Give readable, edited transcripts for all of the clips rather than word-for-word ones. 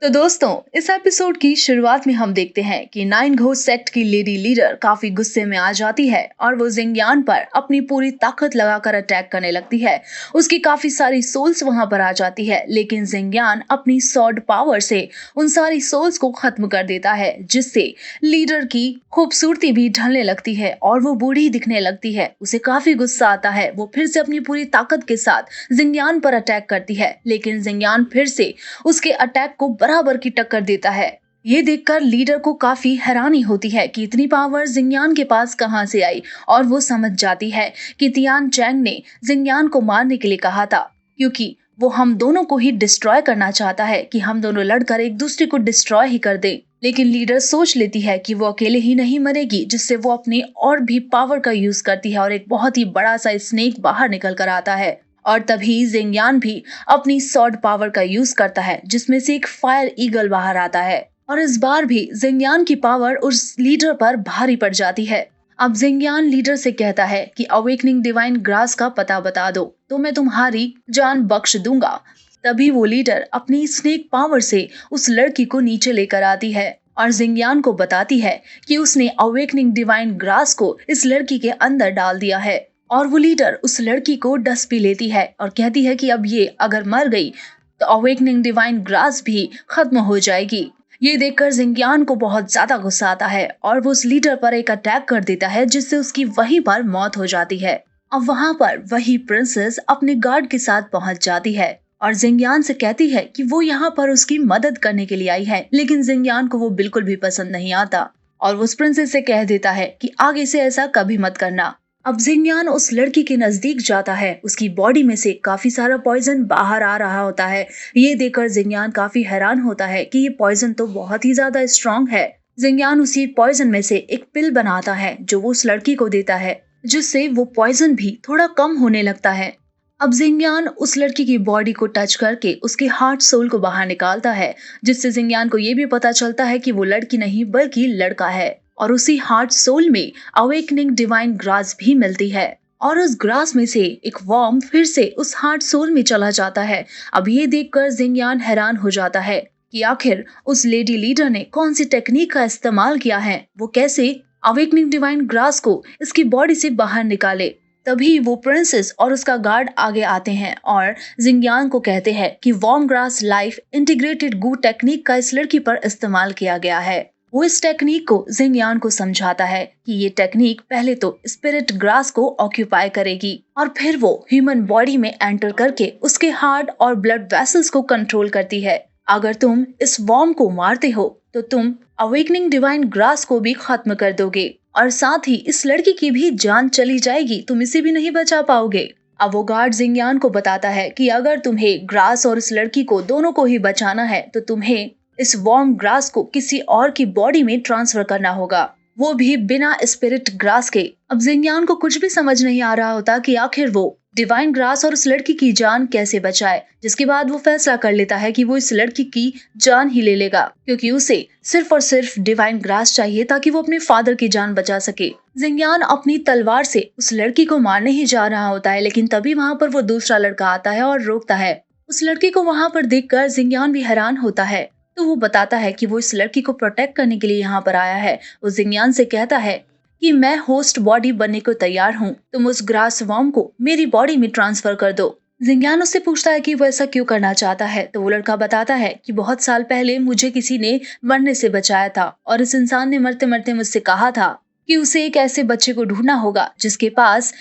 तो दोस्तों, इस एपिसोड की शुरुआत में हम देखते हैं कि नाइन घोस्ट सेक्ट की लेडी लीडर काफी गुस्से में आ जाती है और वो जिंगयान पर अपनी पूरी ताकत लगाकर अटैक करने लगती है। उसकी काफी सारी सोल्स वहां पर आ जाती है, लेकिन जिंगयान अपनी सॉर्ड पावर से उन सारी सोल्स को खत्म कर देता है, जिससे लीडर की खूबसूरती भी ढलने लगती है और वो बूढ़ी दिखने लगती है। उसे काफी गुस्सा आता है। वो फिर से अपनी पूरी ताकत के साथ जिंगयान पर अटैक करती है, लेकिन जिंगयान फिर से उसके अटैक को बराबर की टक्कर देता है। ये देखकर लीडर को काफी हैरानी होती है कि इतनी पावर जिंगयान के पास कहां से आई, और वो समझ जाती है कि तियान चैंग ने जिंगयान को मारने के लिए कहा था, क्योंकि वो हम दोनों को ही डिस्ट्रॉय करना चाहता है कि हम दोनों लड़कर एक दूसरे को डिस्ट्रॉय ही कर दे। लेकिन लीडर सोच लेती है कि वो अकेले ही नहीं मरेगी, जिससे वो अपनी और भी पावर का यूज करती है और एक बहुत ही बड़ा सा स्नेक बाहर निकल कर आता है। और तभी जिंगयान भी अपनी सॉर्ड पावर का यूज करता है, जिसमें से एक फायर ईगल बाहर आता है। और इस बार भी जिंगयान की पावर उस लीडर पर भारी पड़ जाती है। अब जिंगयान लीडर से कहता है कि अवेकनिंग डिवाइन ग्रास का पता बता दो तो मैं तुम्हारी जान बख्श दूंगा। तभी वो लीडर अपनी स्नेक पावर से उस लड़की को नीचे लेकर आती है और जिंगयान को बताती है कि उसने अवेकनिंग डिवाइन ग्रास को इस लड़की के अंदर डाल दिया है। और वो लीडर उस लड़की को डस भी लेती है और कहती है कि अब ये अगर मर गई तो अवेकनिंग डिवाइन ग्रास भी खत्म हो जाएगी। ये देखकर जिंगयान को बहुत ज्यादा गुस्सा आता है और वो उस लीडर पर एक अटैक कर देता है, जिससे उसकी वहीं पर मौत हो जाती है। अब वहां पर वही प्रिंसेस अपने गार्ड के साथ पहुंच जाती है और जिंगयान से कहती है कि वो यहाँ पर उसकी मदद करने के लिए आई है, लेकिन जिंगयान को वो बिल्कुल भी पसंद नहीं आता और वो उस प्रिंसेस से कह देता है कि आगे से ऐसा कभी मत करना। अब जिंगयान उस लड़की के नजदीक जाता है। उसकी बॉडी में से काफी सारा पॉइजन बाहर आ रहा होता है। ये देखकर जिंगयान काफी हैरान होता है कि ये पॉइजन तो बहुत ही ज्यादा स्ट्रांग है। जिंगयान उसी पॉइजन में से एक पिल बनाता है जो वो उस लड़की को देता है, जिससे वो पॉइजन भी थोड़ा कम होने लगता है। अब जिंगयान उस लड़की की बॉडी को टच करके उसके हार्ट सोल को बाहर निकालता है, जिससे जिंगयान को ये भी पता चलता है कि वो लड़की नहीं बल्कि लड़का है। और उसी हार्ट सोल में अवेकनिंग डिवाइन ग्रास भी मिलती है और उस ग्रास में से एक वर्म फिर से उस हार्ट सोल में चला जाता है। अब ये देखकर जिंगयान हैरान हो जाता है कि आखिर उस लेडी लीडर ने कौन सी टेक्निक का इस्तेमाल किया है, वो कैसे अवेकनिंग डिवाइन ग्रास को इसकी बॉडी से बाहर निकाले। तभी वो प्रिंसेस और उसका गार्ड आगे आते हैं और जिंगयान को कहते हैं कि वार्म ग्रास लाइफ इंटीग्रेटेड गू टेक्निक का इस लड़की पर इस्तेमाल किया गया है। वो इस टेक्निक को जिंगयान को समझाता है कि ये टेक्निक पहले तो स्पिरिट ग्रास को ऑक्यूपाई करेगी और फिर वो ह्यूमन बॉडी में एंटर करके उसके हार्ट और ब्लड वेसल्स को कंट्रोल करती है। अगर तुम इस वॉर्म को मारते हो तो तुम अवेकनिंग डिवाइन ग्रास को भी खत्म कर दोगे और साथ ही इस लड़की की भी जान चली जाएगी, तुम इसे भी नहीं बचा पाओगे। अब वो गार्ड जिंगयान को बताता है कि अगर तुम्हें ग्रास और इस लड़की को दोनों को ही बचाना है तो तुम्हें इस वार्म ग्रास को किसी और की बॉडी में ट्रांसफर करना होगा, वो भी बिना स्पिरिट ग्रास के। अब जिंगयान को कुछ भी समझ नहीं आ रहा होता कि आखिर वो डिवाइन ग्रास और उस लड़की की जान कैसे बचाए, जिसके बाद वो फैसला कर लेता है कि वो इस लड़की की जान ही ले लेगा, क्योंकि उसे सिर्फ और सिर्फ डिवाइन ग्रास चाहिए ताकि वो अपने फादर की जान बचा सके। जिंगयान अपनी तलवार से उस लड़की को मारने ही जा रहा होता है, लेकिन तभी वहां पर वो दूसरा लड़का आता है और रोकता है। उस लड़की को वहां पर देखकर जिंगयान भी हैरान होता है, तो वो बताता है कि वो इस लड़की को प्रोटेक्ट करने के लिए यहाँ पर आया है। वो जिंगयान से कहता है कि मैं होस्ट बॉडी बनने को तैयार हूँ, तुम उस ग्रास वॉर्म को मेरी बॉडी में ट्रांसफर कर दो। जिंगयान उससे पूछता है कि वो ऐसा क्यों करना चाहता है, तो वो लड़का बताता है कि बहुत साल पहले मुझे किसी ने मरने से बचाया था और इस इंसान ने मरते मरते मुझसे कहा था कि उसे एक ऐसे बच्चे को ढूंढना होगा जिसके पास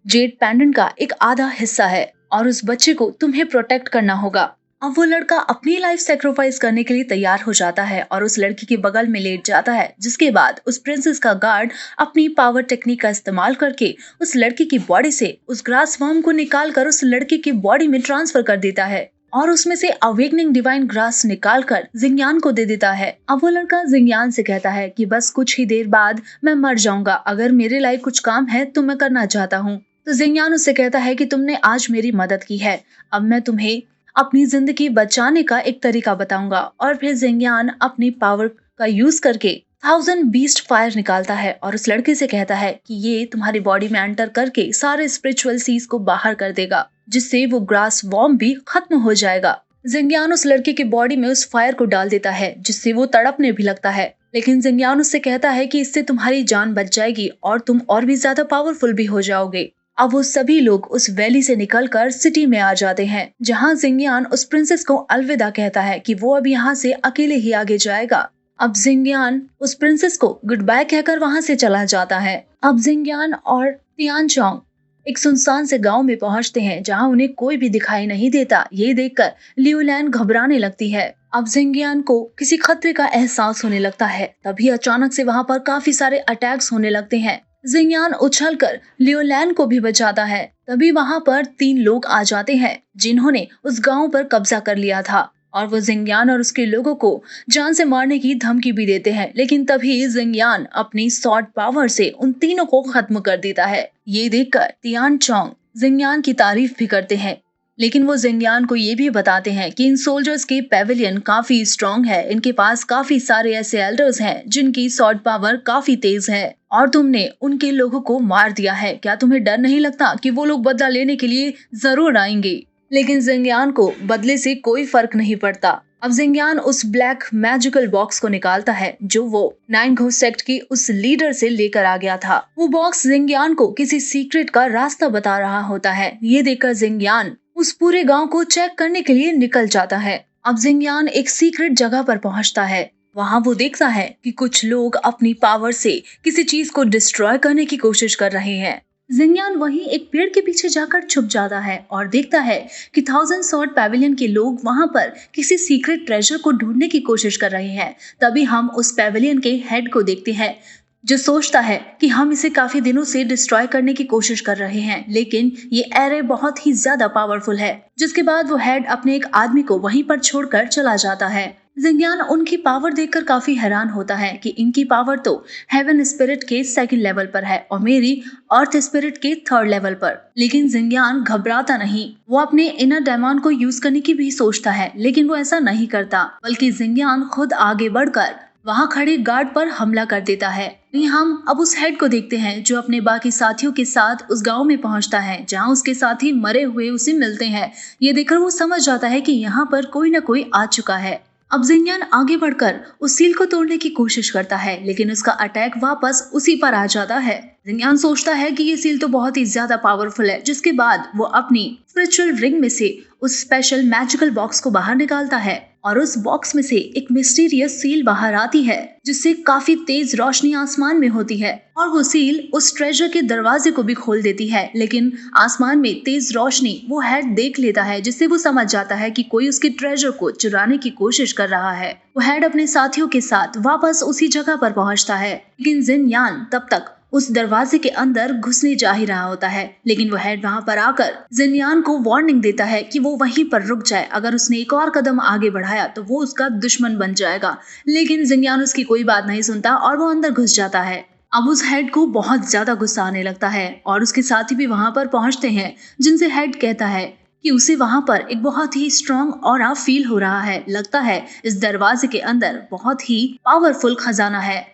जेड पेंडेंट का एक आधा हिस्सा है और उस बच्चे को तुम्हें प्रोटेक्ट करना होगा। अब वो लड़का अपनी लाइफ सेक्रीफाइस करने के लिए तैयार हो जाता है और उस लड़की के बगल में लेट जाता है, जिसके बाद उस प्रिंसेस का गार्ड अपनी पावर टेक्निक का इस्तेमाल करके उस लड़की की बॉडी से उस ग्रास वर्म को निकाल कर उस लड़की की बॉडी में ट्रांसफर कर देता है और उसमें से अवेकनिंग डिवाइन ग्रास निकाल कर जिंगयान को दे देता है। अब वो लड़का जिंगयान से कहता है कि बस कुछ ही देर बाद मैं मर जाऊंगा, अगर मेरे लायक कुछ काम है तो मैं करना चाहता हूँ। तो जिंगयान उससे कहता है कि तुमने आज मेरी मदद की है, अब मैं तुम्हें अपनी जिंदगी बचाने का एक तरीका बताऊंगा। और फिर जिंगयान अपनी पावर का यूज करके 1000 बीस्ट फायर निकालता है और उस लड़के से कहता है कि ये तुम्हारी बॉडी में एंटर करके सारे स्पिरिचुअल सीज को बाहर कर देगा, जिससे वो ग्रास वॉर्म भी खत्म हो जाएगा। जिंगयान उस लड़के की बॉडी में उस फायर को डाल देता है जिससे वो तड़पने भी लगता है, लेकिन जिंगयान उससे कहता है कि इससे तुम्हारी जान बच जाएगी और तुम और भी ज्यादा पावरफुल भी हो जाओगे। अब वो सभी लोग उस वैली से निकलकर सिटी में आ जाते हैं, जहाँ जिंगयान उस प्रिंसेस को अलविदा कहता है कि वो अब यहाँ से अकेले ही आगे जाएगा। अब जिंगयान उस प्रिंसेस को गुड बाय कहकर वहाँ से चला जाता है। अब जिंगयान और तियानचोंग एक सुनसान से गांव में पहुंचते हैं, जहां उन्हें कोई भी दिखाई नहीं देता। ये देखकर लियोलैन घबराने लगती है। अब जिंगयान को किसी खतरे का एहसास होने लगता है। तभी अचानक से वहां पर काफी सारे अटैक्स होने लगते हैं। जिंगयान उछलकर लियोलैन को भी बचाता है। तभी वहां पर 3 लोग आ जाते हैं जिन्होंने उस गांव पर कब्जा कर लिया था, और वो जिंगयान और उसके लोगों को जान से मारने की धमकी भी देते हैं। लेकिन तभी जिंगयान अपनी सॉर्ड पावर से उन तीनों को खत्म कर देता है। ये देखकर तियानचोंग जिंगयान की तारीफ भी करते हैं, लेकिन वो जिंगयान को ये भी बताते हैं कि इन सोल्जर्स की पेविलियन काफी स्ट्रॉन्ग है। इनके पास काफी सारे ऐसे एल्डर्स हैं जिनकी सॉर्ड पावर काफी तेज है, और तुमने उनके लोगों को मार दिया है। क्या तुम्हें डर नहीं लगता कि वो लोग बदला लेने के लिए जरूर आएंगे? लेकिन जिंगयान को बदले से कोई फर्क नहीं पड़ता। अब जिंगयान उस ब्लैक मैजिकल बॉक्स को निकालता है जो वो 9 घोस्ट सेक्ट की उस लीडर से लेकर आ गया था। वो बॉक्स जिंगयान को किसी सीक्रेट का रास्ता बता रहा होता है। ये देखकर जिंगयान उस पूरे गांव को चेक करने के लिए निकल जाता है। अब जिंगयान एक सीक्रेट जगह पर पहुंचता है। वहां वो देखता है कि कुछ लोग अपनी पावर से किसी चीज को डिस्ट्रॉय करने की कोशिश कर रहे हैं। जिंगयान वहीं एक पेड़ के पीछे जाकर छुप जाता है और देखता है कि 1000 सॉर्ड पैविलियन के लोग वहां पर किसी सीक्रेट ट्रेजर को ढूंढने की कोशिश कर रहे हैं। तभी हम उस पैविलियन के हेड को देखते हैं, जो सोचता है कि हम इसे काफी दिनों से डिस्ट्रॉय करने की कोशिश कर रहे हैं, लेकिन ये एरे बहुत ही ज्यादा पावरफुल है। जिसके बाद वो हेड अपने एक आदमी को वहीं पर छोड़कर चला जाता है। जिंगयान उनकी पावर देखकर काफी हैरान होता है कि इनकी पावर तो हेवन स्पिरिट के 2nd लेवल पर है और मेरी अर्थ स्पिरिट के 3rd लेवल पर। लेकिन जिंगयान घबराता नहीं। वो अपने इनर डेमन को यूज करने की भी सोचता है, लेकिन वो ऐसा नहीं करता, बल्कि जिंगयान खुद आगे बढ़कर वहां खड़े गार्ड पर हमला कर देता है। हम अब उस हेड को देखते हैं जो अपने बाकी साथियों के साथ उस गांव में पहुंचता है, जहां उसके साथी मरे हुए उसे मिलते हैं। ये देखकर वो समझ जाता है कि यहाँ पर कोई न कोई आ चुका है। अब जिंगयान आगे बढ़कर उस सील को तोड़ने की कोशिश करता है, लेकिन उसका अटैक वापस उसी पर आ जाता है। जिंगयान सोचता है कि ये सील तो बहुत ही ज्यादा पावरफुल है, जिसके बाद वो अपनी स्पिरिचुअल रिंग में से उस स्पेशल मैजिकल बॉक्स को बाहर निकालता है, और उस बॉक्स में से एक मिस्टीरियस सील बाहर आती है, जिससे काफी तेज रोशनी आसमान में होती है, और वो सील उस ट्रेजर के दरवाजे को भी खोल देती है। लेकिन आसमान में तेज रोशनी वो हेड देख लेता है, जिससे वो समझ जाता है कि कोई उसके ट्रेजर को चुराने की कोशिश कर रहा है। वो हेड अपने साथियों के साथ वापस उसी जगह पर पहुंचता है, लेकिन जिंगयान तब तक उस दरवाजे के अंदर घुसने जा ही रहा होता है। लेकिन वो हेड वहां पर आकर जिंगयान को वार्निंग देता है कि वो वहीं पर रुक जाए। अगर उसने एक और कदम आगे बढ़ाया तो वो उसका दुश्मन बन जाएगा। लेकिन जिंगयान उसकी कोई बात नहीं सुनता और वो अंदर घुस जाता है। अब उस हेड को बहुत ज्यादा गुस्सा आने लगता है और उसके साथी भी वहां पर पहुंचते हैं, जिनसे हेड कहता है कि उसे वहां पर एक बहुत ही स्ट्रॉन्ग ऑरा फील हो रहा है। लगता है इस दरवाजे के अंदर बहुत ही पावरफुल खजाना है।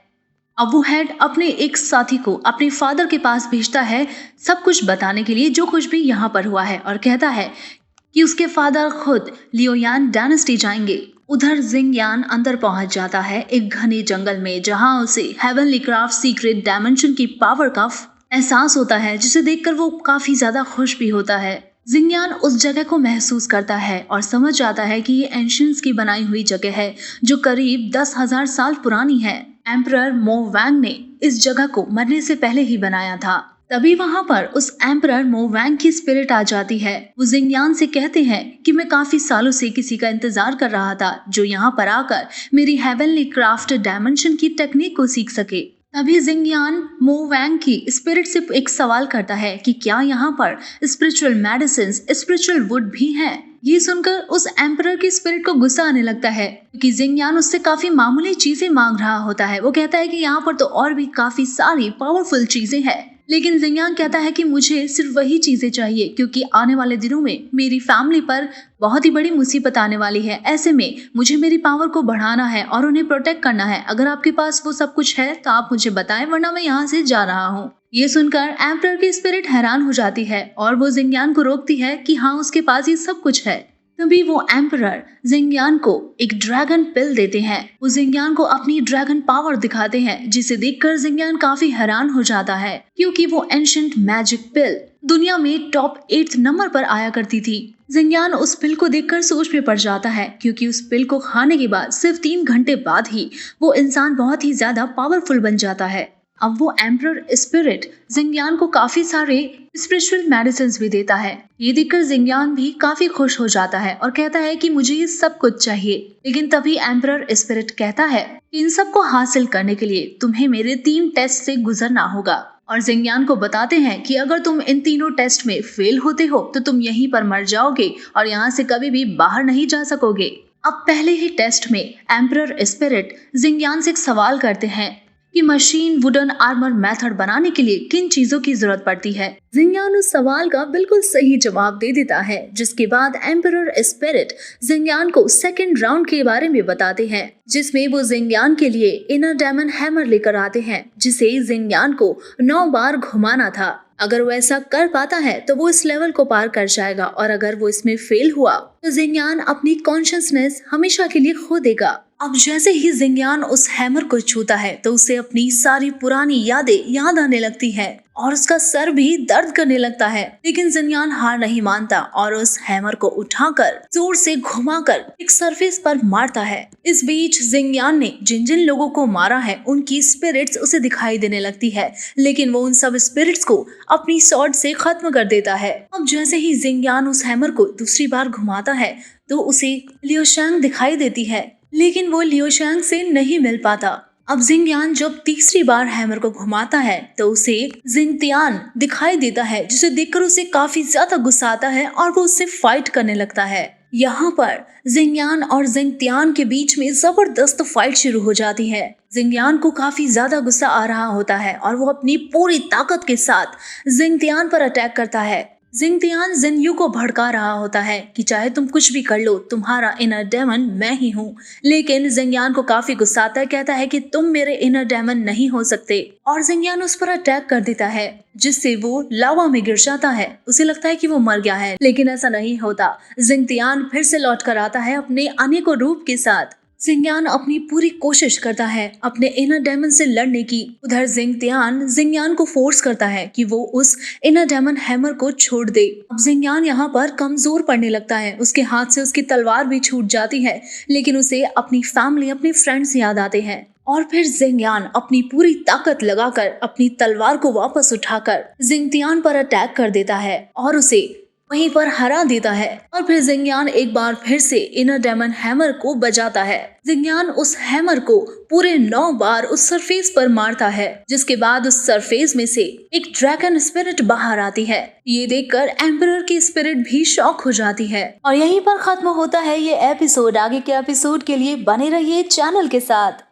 अब वो हेड अपने एक साथी को अपने फादर के पास भेजता है सब कुछ बताने के लिए, जो कुछ भी यहाँ पर हुआ है, और कहता है कि उसके फादर खुद लियोयान डायनेस्टी जाएंगे। उधर जिंगयान अंदर पहुंच जाता है एक घने जंगल में, जहां उसे हेवनली क्राफ्ट सीक्रेट डायमेंशन की पावर का एहसास होता है, जिसे देखकर वो काफी ज्यादा खुश भी होता है। जिंगयान उस जगह को महसूस करता है और समझ जाता है कि ये एंशियंट्स की बनाई हुई जगह है, जो करीब 10,000 साल पुरानी है। एम्परर मो वैंग ने इस जगह को मरने से पहले ही बनाया था। तभी वहां पर उस एम्परर मो वैंग की स्पिरिट आ जाती है। वो जिंगयान से कहते हैं कि मैं काफी सालों से किसी का इंतजार कर रहा था, जो यहाँ पर आकर मेरी हेवनली क्राफ्ट डायमेंशन की टेक्निक को सीख सके। तभी जिंगयान मो वैंग की स्पिरिट से एक सवाल करता है कि क्या यहाँ पर स्पिरिचुअल मेडिसिन, स्पिरिचुअल वुड भी है। ये सुनकर उस एम्परर की स्पिरिट को गुस्सा आने लगता है, क्योंकि जिंगयान उससे काफी मामूली चीजें मांग रहा होता है। वो कहता है कि यहाँ पर तो और भी काफी सारी पावरफुल चीजें हैं, लेकिन जिंगयान कहता है कि मुझे सिर्फ वही चीजें चाहिए, क्योंकि आने वाले दिनों में मेरी फैमिली पर बहुत ही बड़ी मुसीबत आने वाली है। ऐसे में मुझे मेरी पावर को बढ़ाना है और उन्हें प्रोटेक्ट करना है। अगर आपके पास वो सब कुछ है तो आप मुझे बताएं, वरना मैं यहाँ से जा रहा हूँ। ये सुनकर एम्परर की स्पिरिट हैरान हो जाती है और वो जिंगयान को रोकती है कि हाँ, उसके पास ये सब कुछ है। तभी वो एम्परर जिंगयान को एक ड्रैगन पिल देते हैं। वो जिंगयान को अपनी ड्रैगन पावर दिखाते हैं, जिसे देखकर जिंगयान काफी हैरान हो जाता है, क्योंकि वो एंशिएंट मैजिक पिल दुनिया में टॉप 8 नंबर पर आया करती थी। जिंगयान उस पिल को देखकर सोच में पड़ जाता है, क्योंकि उस पिल को खाने के बाद सिर्फ 3 घंटे बाद ही वो इंसान बहुत ही ज्यादा पावरफुल बन जाता है। अब वो एम्परर स्पिरिट जिंगयान को काफी सारे स्पिरिचुअल मेडिसिन भी देता है। ये देखकर जिंगयान भी काफी खुश हो जाता है और कहता है कि मुझे ये सब कुछ चाहिए। लेकिन तभी एम्परर स्पिरिट कहता है कि इन सब को हासिल करने के लिए तुम्हें मेरे 3 टेस्ट से गुजरना होगा, और जिंगयान को बताते हैं कि अगर तुम इन तीनों टेस्ट में फेल होते हो तो तुम यहीं पर मर जाओगे और यहाँ से कभी भी बाहर नहीं जा सकोगे। अब पहले ही टेस्ट में एम्परर स्पिरिट जिंगयान से एक सवाल करते हैं कि मशीन वुडन आर्मर मेथड बनाने के लिए किन चीजों की जरूरत पड़ती है। जिंगयान उस सवाल का बिल्कुल सही जवाब दे देता है, जिसके बाद एम्परर स्पिरिट जिंगयान को सेकंड राउंड के बारे में बताते हैं, जिसमें वो जिंगयान के लिए इनर डेमन हैमर लेकर आते हैं, जिसे जिंगयान को 9 बार घुमाना था। अगर वो ऐसा कर पाता है तो वो इस लेवल को पार कर जाएगा, और अगर वो इसमें फेल हुआ तो जिंगयान अपनी कॉन्शियसनेस हमेशा के लिए खो देगा। अब जैसे ही जिंगयान उस हैमर को छूता है तो उसे अपनी सारी पुरानी यादें याद आने लगती है और उसका सर भी दर्द करने लगता है। लेकिन जिंगयान हार नहीं मानता और उस हैमर को उठाकर जोर से घुमाकर एक सरफेस पर मारता है। इस बीच जिंगयान ने जिन जिन लोगों को मारा है उनकी स्पिरिट्स उसे दिखाई देने लगती है, लेकिन वो उन सब स्पिरिट्स को अपनी स्वॉर्ड से खत्म कर देता है। अब जैसे ही जिंगयान उस हैमर को दूसरी बार घुमाता है तो उसे लियो शैंग दिखाई देती है, लेकिन वो लियो शैंग से नहीं मिल पाता। अब जिंगयान जब तीसरी बार हैमर को घुमाता है तो उसे जिंगतियान दिखाई देता है, जिसे देखकर उसे काफी ज्यादा गुस्सा आता है और वो उससे फाइट करने लगता है। यहाँ पर जिंगयान और जिंगतियान के बीच में जबरदस्त फाइट शुरू हो जाती है। जिंगयान को काफी ज्यादा गुस्सा आ रहा होता है और वो अपनी पूरी ताकत के साथ जिंगतियान पर अटैक करता है। जिंगतियान जिनयू को भड़का रहा होता है कि चाहे तुम कुछ भी कर लो, तुम्हारा इनर डेमन मैं ही हूँ। लेकिन जिंगयान को काफी गुस्सा आता है, कहता है कि तुम मेरे इनर डेमन नहीं हो सकते, और जिंगयान उस पर अटैक कर देता है, जिससे वो लावा में गिर जाता है। उसे लगता है कि वो मर गया है, लेकिन ऐसा नहीं होता। जिंगतियान फिर से लौट कर आता है अपने अनेकों रूप के साथ। जिंगयान अपनी पूरी कोशिश करता है अपने इनर डेमन से लड़ने की। उधर जिंगतियान जिंगयान को फोर्स करता है कि वो उस इनर डेमन हैमर को छोड़ दे। अब जिंगयान यहाँ पर कमजोर पड़ने लगता है, उसके हाथ से उसकी तलवार भी छूट जाती है, लेकिन उसे अपनी फैमिली, अपने फ्रेंड्स याद आते हैं। और फिर जिंगयान अपनी पूरी ताकत लगाकर अपनी तलवार को वापस उठाकर जिंगतियान पर अटैक कर देता है और उसे वहीं पर हरा देता है। और फिर जिंगयान एक बार फिर से इनर डेमन हैमर को बजाता है। जिंगयान उस हैमर को पूरे 9 बार उस सरफेस पर मारता है, जिसके बाद उस सरफेस में से एक ड्रैगन स्पिरिट बाहर आती है। ये देखकर एम्परर की स्पिरिट भी शॉक हो जाती है। और यहीं पर खत्म होता है ये एपिसोड। आगे के एपिसोड के लिए बने रहिए चैनल के साथ।